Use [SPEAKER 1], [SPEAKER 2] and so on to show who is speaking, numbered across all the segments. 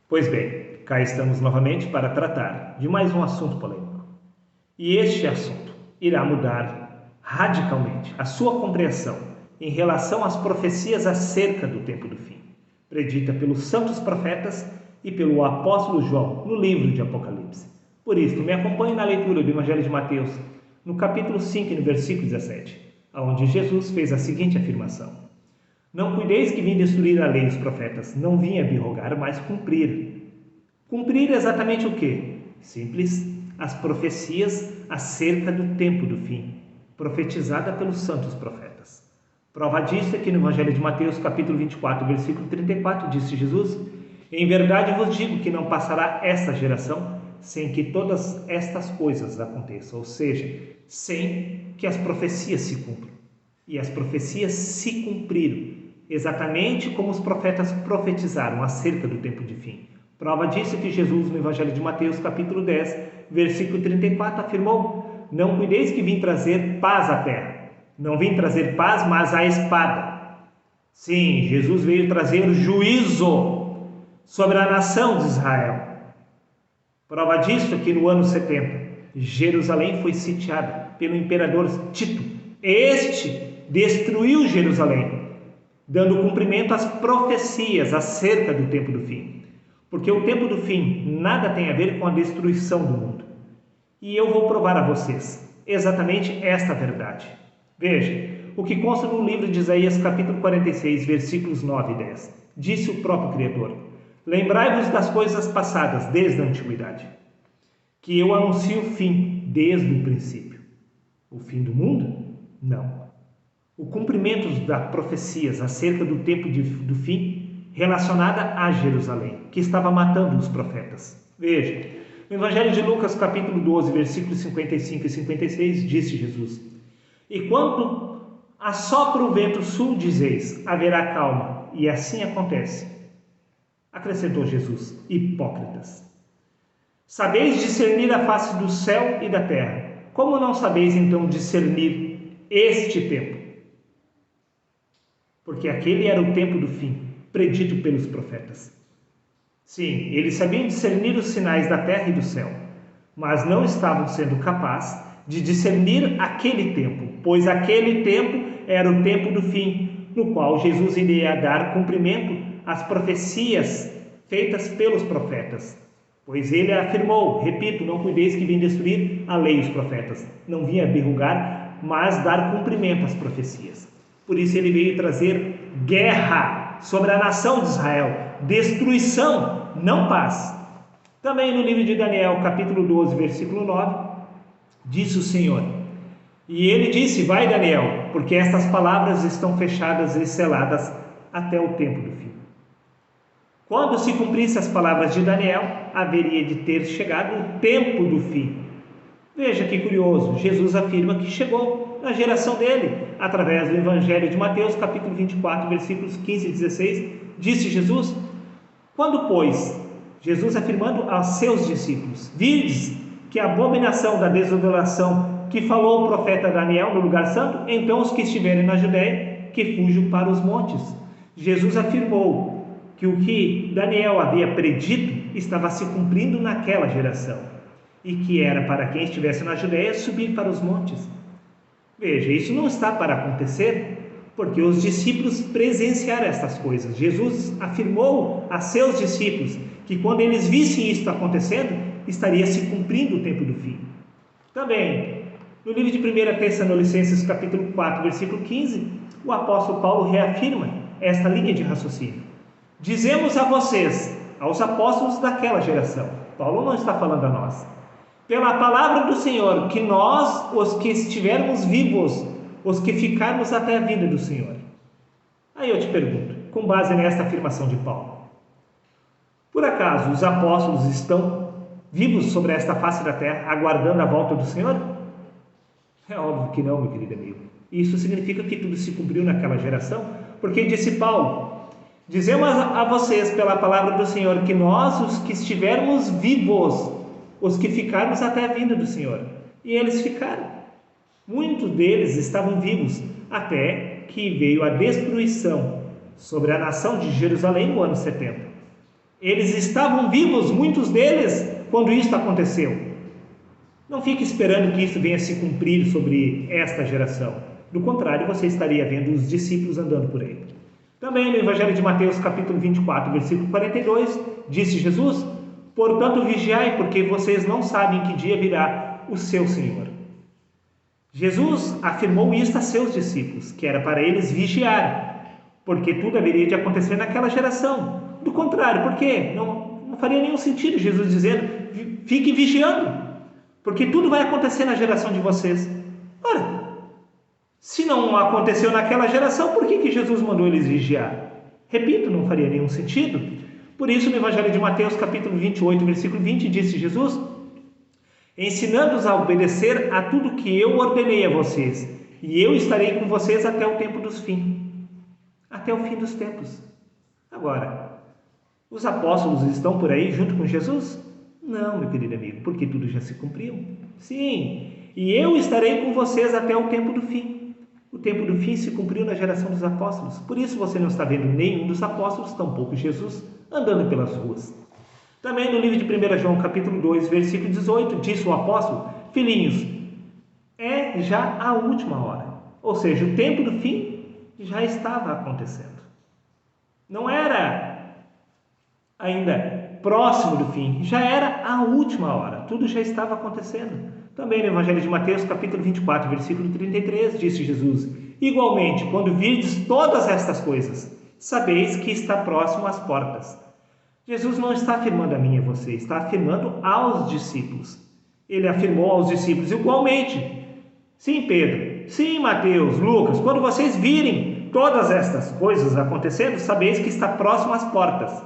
[SPEAKER 1] Pois bem, cá estamos novamente para tratar de mais um assunto polêmico. E este assunto irá mudar radicalmente a sua compreensão em relação às profecias acerca do tempo do fim, predita pelos santos profetas e pelo apóstolo João no livro de Apocalipse. Por isso, me acompanhe na leitura do Evangelho de Mateus, no capítulo 5 e no versículo 17, onde Jesus fez a seguinte afirmação: Não cuideis que vim destruir a lei dos profetas, não vim abrogar, mas cumprir. Cumprir exatamente o quê? Simples, as profecias acerca do tempo do fim, profetizada pelos santos profetas. Prova disso é que no Evangelho de Mateus, capítulo 24, versículo 34, disse Jesus: Em verdade vos digo que não passará esta geração sem que todas estas coisas aconteçam, ou seja, sem que as profecias se cumpram. E as profecias se cumpriram, exatamente como os profetas profetizaram acerca do tempo de fim. Prova disso é que Jesus, no Evangelho de Mateus, capítulo 10, versículo 34, afirmou: Não cuideis que vim trazer paz à terra. Não vim trazer paz, mas a espada. Sim, Jesus veio trazer juízo sobre a nação de Israel. Prova disso é que no ano 70, Jerusalém foi sitiada pelo imperador Tito. Este destruiu Jerusalém, dando cumprimento às profecias acerca do tempo do fim. Porque o tempo do fim nada tem a ver com a destruição do mundo. E eu vou provar a vocês exatamente esta verdade. Veja, o que consta no livro de Isaías, capítulo 46, versículos 9 e 10. Disse o próprio Criador: Lembrai-vos das coisas passadas desde a antiguidade, que eu anuncio o fim desde o princípio. O fim do mundo? Não. O cumprimento das profecias acerca do tempo do fim relacionada a Jerusalém, que estava matando os profetas. Veja, no Evangelho de Lucas, capítulo 12, versículos 55 e 56, disse Jesus: E quando assopra o vento sul, dizeis, haverá calma, e assim acontece. Acrescentou Jesus: Hipócritas, sabeis discernir a face do céu e da terra, como não sabeis então discernir este tempo? Porque aquele era o tempo do fim, predito pelos profetas. Sim, eles sabiam discernir os sinais da terra e do céu, mas não estavam sendo capazes de discernir aquele tempo, pois aquele tempo era o tempo do fim, no qual Jesus iria dar cumprimento às profecias feitas pelos profetas. Pois ele afirmou, repito, não cuideis que vim destruir a lei e os profetas. Não vim abrogar, mas dar cumprimento às profecias. Por isso ele veio trazer guerra sobre a nação de Israel, destruição, não paz. Também no livro de Daniel, capítulo 12, versículo 9, disse o Senhor: E ele disse: Vai, Daniel, porque estas palavras estão fechadas e seladas até o tempo do fim. Quando se cumprissem as palavras de Daniel, haveria de ter chegado o tempo do fim. Veja que curioso, Jesus afirma que chegou na geração dele, através do Evangelho de Mateus, capítulo 24, versículos 15 e 16, disse Jesus: Quando, pois, Jesus afirmando aos seus discípulos, virdes que a abominação da desolação que falou o profeta Daniel no lugar santo, então os que estiverem na Judéia, que fujam para os montes. Jesus afirmou que o que Daniel havia predito estava se cumprindo naquela geração, e que era para quem estivesse na Judéia subir para os montes. Veja, isso não está para acontecer, porque os discípulos presenciaram estas coisas. Jesus afirmou a seus discípulos que quando eles vissem isto acontecendo, estaria se cumprindo o tempo do fim. Também, no livro de 1 Tessalonicenses, capítulo 4, versículo 15, o apóstolo Paulo reafirma esta linha de raciocínio. Dizemos a vocês, aos apóstolos daquela geração, Paulo não está falando a nós, pela palavra do Senhor, que nós, os que estivermos vivos, os que ficarmos até a vinda do Senhor. Aí eu te pergunto, com base nesta afirmação de Paulo, por acaso os apóstolos estão vivos sobre esta face da terra, aguardando a volta do Senhor? É óbvio que não, meu querido amigo. Isso significa que tudo se cumpriu naquela geração, porque disse Paulo: Dizemos a vocês pela palavra do Senhor que nós, os que estivermos vivos, os que ficarmos até a vinda do Senhor. E eles ficaram. Muitos deles estavam vivos até que veio a destruição sobre a nação de Jerusalém no ano 70. Eles estavam vivos, muitos deles, quando isso aconteceu. Não fique esperando que isso venha se cumprir sobre esta geração. Do contrário, você estaria vendo os discípulos andando por aí. Também no Evangelho de Mateus, capítulo 24, versículo 42, disse Jesus: portanto, vigiai, porque vocês não sabem que dia virá o seu Senhor. Jesus afirmou isso a seus discípulos, que era para eles vigiar, porque tudo haveria de acontecer naquela geração. Do contrário, por quê? Não faria nenhum sentido Jesus dizendo: fique vigiando, porque tudo vai acontecer na geração de vocês. Ora, se não aconteceu naquela geração, por que Jesus mandou eles vigiar? Repito, não faria nenhum sentido. Por isso, no Evangelho de Mateus, capítulo 28, versículo 20, disse Jesus: ensinando-os a obedecer a tudo que eu ordenei a vocês, e eu estarei com vocês até o tempo dos fins. Até o fim dos tempos. Agora, os apóstolos estão por aí junto com Jesus? Não, meu querido amigo, porque tudo já se cumpriu. Sim, e eu estarei com vocês até o tempo do fim. O tempo do fim se cumpriu na geração dos apóstolos. Por isso você não está vendo nenhum dos apóstolos, tampouco Jesus, andando pelas ruas. Também no livro de 1 João, capítulo 2, versículo 18, disse o apóstolo: filhinhos, é já a última hora. Ou seja, o tempo do fim já estava acontecendo. Não era ainda próximo do fim, já era a última hora. Tudo já estava acontecendo. Também no Evangelho de Mateus, capítulo 24, versículo 33, disse Jesus: igualmente, quando virdes todas estas coisas, sabeis que está próximo às portas. Jesus não está afirmando a mim e a você, está afirmando aos discípulos. Ele afirmou aos discípulos igualmente: sim, Pedro, sim, Mateus, Lucas, quando vocês virem todas estas coisas acontecendo, sabeis que está próximo às portas.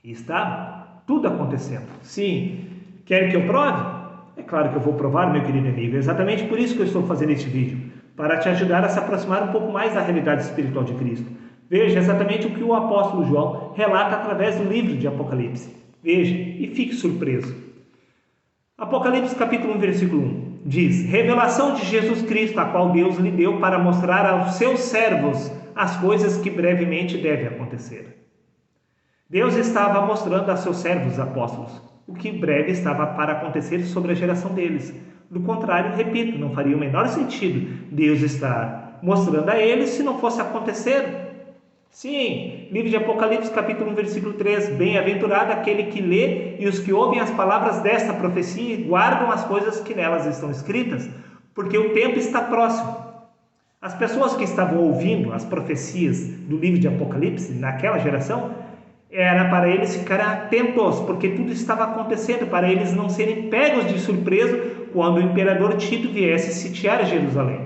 [SPEAKER 1] E está tudo acontecendo. Sim, querem que eu prove? É claro que eu vou provar, meu querido amigo. É exatamente por isso que eu estou fazendo este vídeo, para te ajudar a se aproximar um pouco mais da realidade espiritual de Cristo. Veja exatamente o que o apóstolo João relata através do livro de Apocalipse. Veja e fique surpreso. Apocalipse capítulo 1, versículo 1 diz: revelação de Jesus Cristo, a qual Deus lhe deu para mostrar aos seus servos as coisas que brevemente devem acontecer. Deus estava mostrando a seus servos apóstolos o que em breve estava para acontecer sobre a geração deles. Do contrário, repito, não faria o menor sentido Deus estar mostrando a eles se não fosse acontecer. Sim, livro de Apocalipse, capítulo 1, versículo 3, bem-aventurado aquele que lê e os que ouvem as palavras desta profecia e guardam as coisas que nelas estão escritas, porque o tempo está próximo. As pessoas que estavam ouvindo as profecias do livro de Apocalipse, naquela geração, era para eles ficarem atentos, porque tudo estava acontecendo, para eles não serem pegos de surpresa quando o imperador Tito viesse sitiar Jerusalém.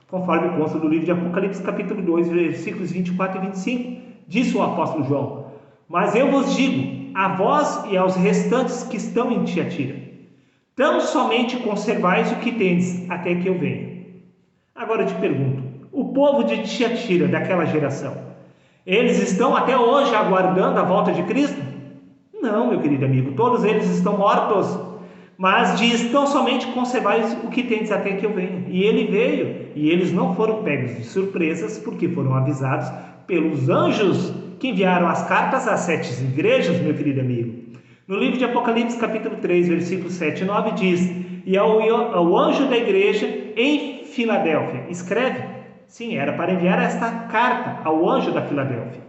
[SPEAKER 1] Conforme consta do livro de Apocalipse, capítulo 2, versículos 24 e 25, disse o apóstolo João: mas eu vos digo, a vós e aos restantes que estão em Tiatira, tão somente conservais o que tendes, até que eu venha. Agora eu te pergunto, o povo de Tiatira, daquela geração, eles estão até hoje aguardando a volta de Cristo? Não, meu querido amigo, todos eles estão mortos. Mas diz: tão somente conservais o que tendes até que eu venha. E ele veio, e eles não foram pegos de surpresas, porque foram avisados pelos anjos que enviaram as cartas às 7 igrejas, meu querido amigo. No livro de Apocalipse, capítulo 3, versículos 7 e 9, diz: e ao anjo da igreja em Filadélfia, escreve. Sim, era para enviar esta carta ao anjo da Filadélfia: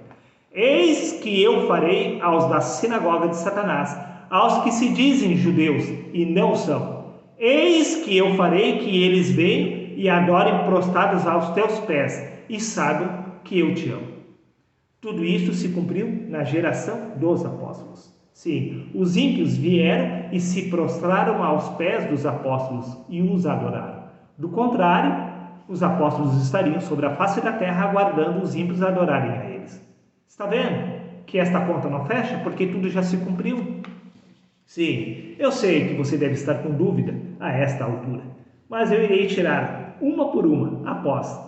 [SPEAKER 1] eis que eu farei aos da sinagoga de Satanás, aos que se dizem judeus e não são, eis que eu farei que eles venham e adorem prostrados aos teus pés, e saibam que eu te amo. Tudo isso se cumpriu na geração dos apóstolos. Sim, os ímpios vieram e se prostraram aos pés dos apóstolos e os adoraram. Do contrário, os apóstolos estariam sobre a face da terra aguardando os ímpios adorarem a eles. Está vendo que esta conta não fecha porque tudo já se cumpriu? Sim, eu sei que você deve estar com dúvida a esta altura, mas eu irei tirar uma por uma após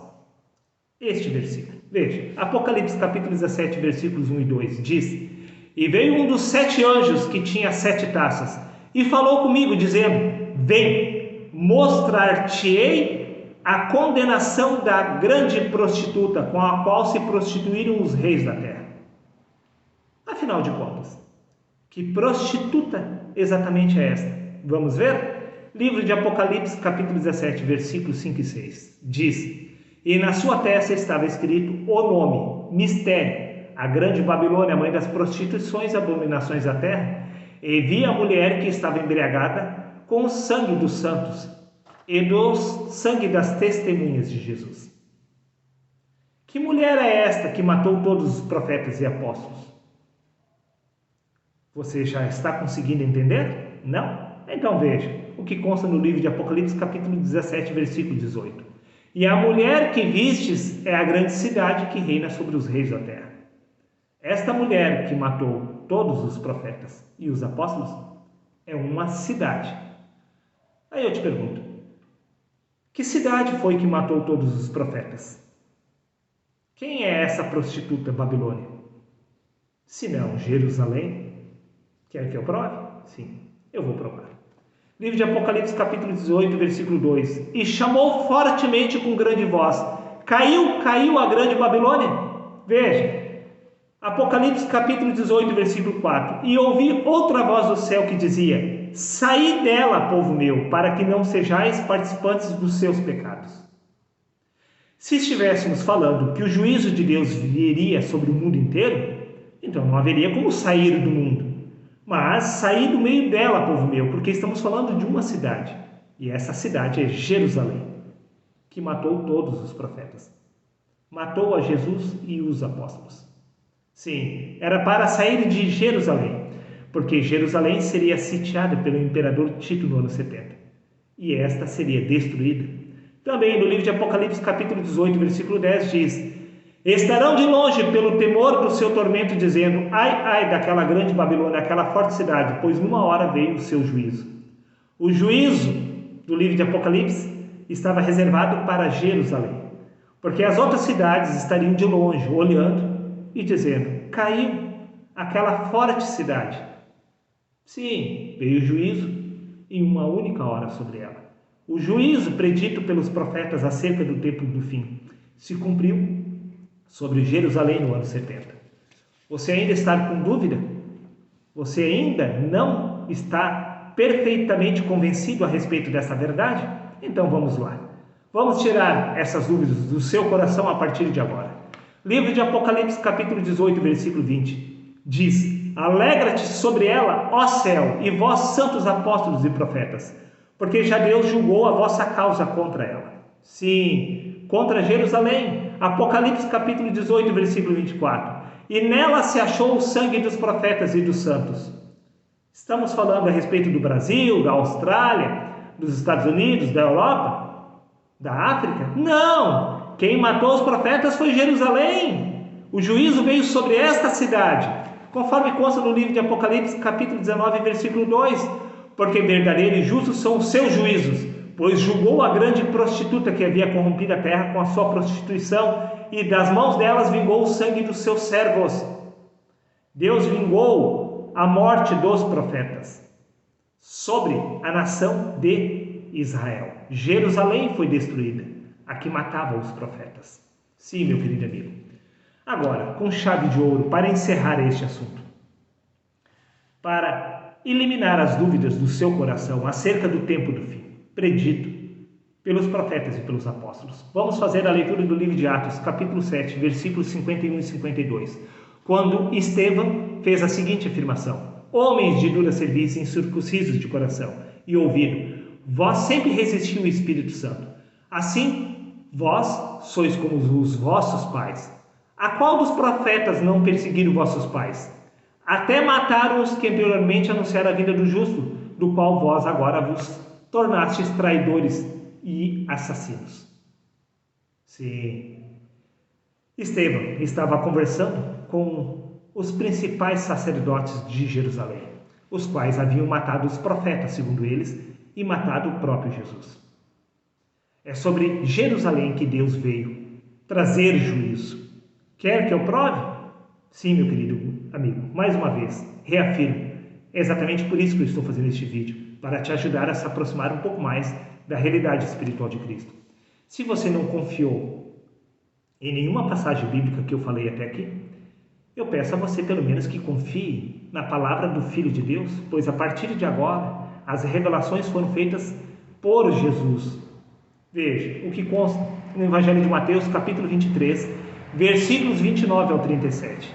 [SPEAKER 1] este versículo. Veja, Apocalipse capítulo 17, versículos 1 e 2 diz: e veio um dos 7 anjos que tinha 7 taças e falou comigo dizendo: vem, mostrar-te-ei a condenação da grande prostituta com a qual se prostituíram os reis da terra. Afinal Afinal de contas, que prostituta exatamente é esta? Vamos ver? Livro de Apocalipse, capítulo 17, versículos 5 e 6. Diz: E na sua testa estava escrito o nome, mistério, a grande Babilônia, a mãe das prostituições e abominações da terra. E vi a mulher que estava embriagada com o sangue dos santos e do sangue das testemunhas de Jesus. Que mulher é esta que matou todos os profetas e apóstolos? Você já está conseguindo entender? Não? Então veja o que consta no livro de Apocalipse, capítulo 17, versículo 18. E a mulher que vistes é a grande cidade que reina sobre os reis da terra. Esta mulher que matou todos os profetas e os apóstolos é uma cidade. Aí eu te pergunto, que cidade foi que matou todos os profetas? Quem é essa prostituta Babilônia? Se não, Jerusalém? Quer que eu prove? Sim, eu vou provar. Livro de Apocalipse, capítulo 18, versículo 2. E chamou fortemente com grande voz: Caiu a grande Babilônia. Veja, Apocalipse, capítulo 18, versículo 4. E ouvi outra voz do céu que dizia: Saí dela, povo meu, para que não sejais participantes dos seus pecados. Se estivéssemos falando que o juízo de Deus viria sobre o mundo inteiro, então não haveria como sair do mundo. Mas sair do meio dela, povo meu, porque estamos falando de uma cidade. E essa cidade é Jerusalém, que matou todos os profetas. Matou a Jesus e os apóstolos. Sim, era para sair de Jerusalém, porque Jerusalém seria sitiada pelo imperador Tito no ano 70. E esta seria destruída. Também no livro de Apocalipse, capítulo 18, versículo 10, diz: Estarão de longe pelo temor do seu tormento, dizendo: Ai, ai daquela grande Babilônia, aquela forte cidade, pois numa hora veio o seu juízo. O juízo do livro de Apocalipse estava reservado para Jerusalém, porque as outras cidades estariam de longe, olhando e dizendo: Caiu aquela forte cidade. Sim, veio o juízo em uma única hora sobre ela. O juízo predito pelos profetas acerca do tempo do fim se cumpriu sobre Jerusalém no ano 70. Você ainda está com dúvida? Você ainda não está perfeitamente convencido a respeito dessa verdade? Então vamos lá. Vamos tirar essas dúvidas do seu coração a partir de agora. Livro de Apocalipse, capítulo 18, versículo 20. Diz: Alegra-te sobre ela, ó céu, e vós, santos apóstolos e profetas, porque já Deus julgou a vossa causa contra ela. Sim, contra Jerusalém. Apocalipse, capítulo 18, versículo 24. E nela se achou o sangue dos profetas e dos santos. Estamos falando a respeito do Brasil, da Austrália, dos Estados Unidos, da Europa, da África? Não! Quem matou os profetas foi Jerusalém. O juízo veio sobre esta cidade, conforme consta no livro de Apocalipse, capítulo 19, versículo 2. Porque verdadeiro e justo são os seus juízos, pois julgou a grande prostituta que havia corrompido a terra com a sua prostituição, e das mãos delas vingou o sangue dos seus servos. Deus vingou a morte dos profetas sobre a nação de Israel. Jerusalém foi destruída, a que matava os profetas. Sim, meu querido amigo. Agora, com chave de ouro, para encerrar este assunto, para eliminar as dúvidas do seu coração acerca do tempo do fim, predito pelos profetas e pelos apóstolos. Vamos fazer a leitura do livro de Atos, capítulo 7, versículos 51 e 52, quando Estevão fez a seguinte afirmação: Homens de dura serviço, incircuncisos de coração e ouvido, vós sempre resistiu o Espírito Santo. Assim, vós sois como os vossos pais. A qual dos profetas não perseguiram vossos pais? Até mataram os que anteriormente anunciaram a vinda do justo, do qual vós agora vos tornastes traidores e assassinos. Sim. Estevão estava conversando com os principais sacerdotes de Jerusalém, os quais haviam matado os profetas, segundo eles, e matado o próprio Jesus. É sobre Jerusalém que Deus veio trazer juízo. Quer que eu prove? Sim, meu querido amigo, mais uma vez, reafirmo, é exatamente por isso que eu estou fazendo este vídeo, para te ajudar a se aproximar um pouco mais da realidade espiritual de Cristo. Se você não confiou em nenhuma passagem bíblica que eu falei até aqui, Eu peço a você, pelo menos, que confie na palavra do Filho de Deus, pois a partir de agora, as revelações foram feitas por Jesus. Veja o que consta no Evangelho de Mateus, capítulo 23, versículos 29 ao 37.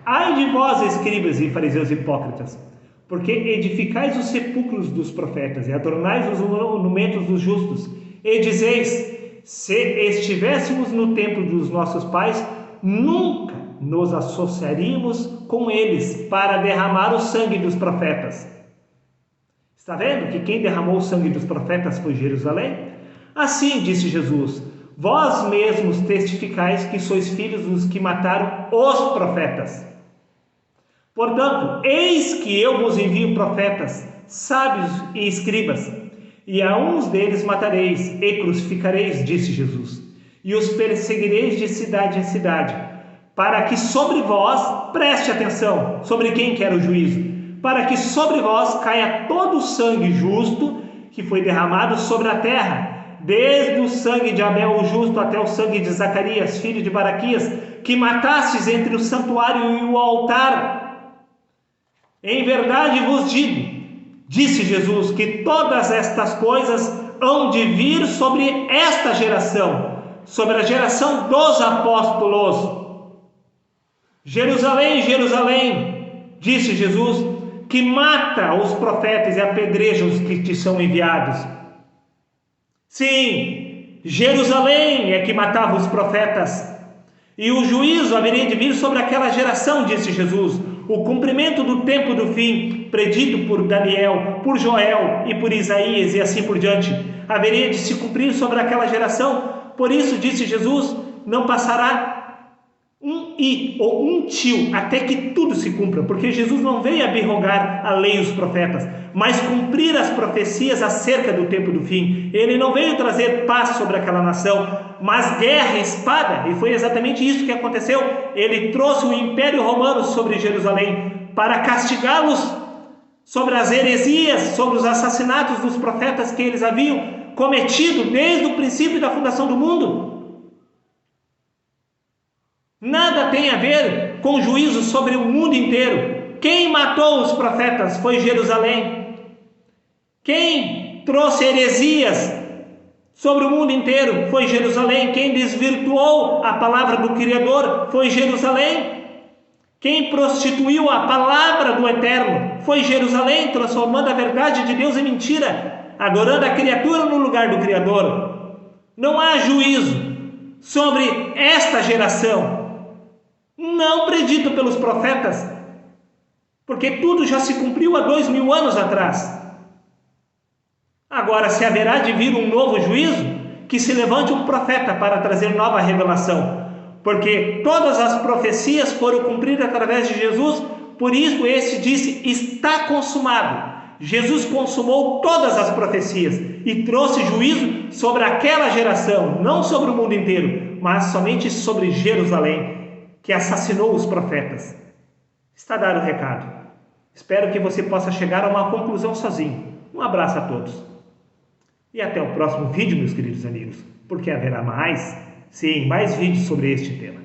[SPEAKER 1] Ai de vós, escribas e fariseus hipócritas, porque edificais os sepulcros dos profetas e adornais os monumentos dos justos, e dizeis: se estivéssemos no tempo dos nossos pais, nunca nos associaríamos com eles para derramar o sangue dos profetas. Está vendo que quem derramou o sangue dos profetas foi Jerusalém? Assim, disse Jesus, vós mesmos testificais que sois filhos dos que mataram os profetas. Portanto, eis que eu vos envio profetas, sábios e escribas, e a uns deles matareis e crucificareis, disse Jesus, e os perseguireis de cidade em cidade, para que sobre vós, preste atenção, sobre quem quer o juízo, para que sobre vós caia todo o sangue justo que foi derramado sobre a terra, desde o sangue de Abel o justo até o sangue de Zacarias, filho de Baraquias, que matastes entre o santuário e o altar. Em verdade vos digo, disse Jesus, que todas estas coisas hão de vir sobre esta geração, sobre a geração dos apóstolos. Jerusalém, Jerusalém, disse Jesus, que mata os profetas e apedreja os que te são enviados. Sim, Jerusalém é que matava os profetas, e o juízo haveria de vir sobre aquela geração, disse Jesus. O cumprimento do tempo do fim, predito por Daniel, por Joel e por Isaías e assim por diante, haveria de se cumprir sobre aquela geração. Por isso, disse Jesus, não passará um tio até que tudo se cumpra, porque Jesus não veio abrogar a lei e os profetas, mas cumprir as profecias acerca do tempo do fim. Ele não veio trazer paz sobre aquela nação, mas guerra e espada, e foi exatamente isso que aconteceu. Ele trouxe o Império Romano sobre Jerusalém para castigá-los sobre as heresias, sobre os assassinatos dos profetas que eles haviam cometido desde o princípio da fundação do mundo. Nada tem a ver com juízo sobre o mundo inteiro. Quem matou os profetas foi Jerusalém. Quem trouxe heresias sobre o mundo inteiro foi Jerusalém. Quem desvirtuou a palavra do Criador foi Jerusalém. Quem prostituiu a palavra do Eterno foi Jerusalém, transformando a verdade de Deus em mentira, adorando a criatura no lugar do Criador. Não há juízo sobre esta geração, não predito pelos profetas, porque tudo já se cumpriu há 2000 anos atrás. Agora, se haverá de vir um novo juízo, que se levante um profeta para trazer nova revelação, porque todas as profecias foram cumpridas através de Jesus. Por isso este disse, está consumado. Jesus consumou todas as profecias e trouxe juízo sobre aquela geração, não sobre o mundo inteiro, mas somente sobre Jerusalém, que assassinou os profetas. Está dado o recado. Espero que você possa chegar a uma conclusão sozinho. Um abraço a todos. E até o próximo vídeo, meus queridos amigos, porque haverá mais vídeos sobre este tema.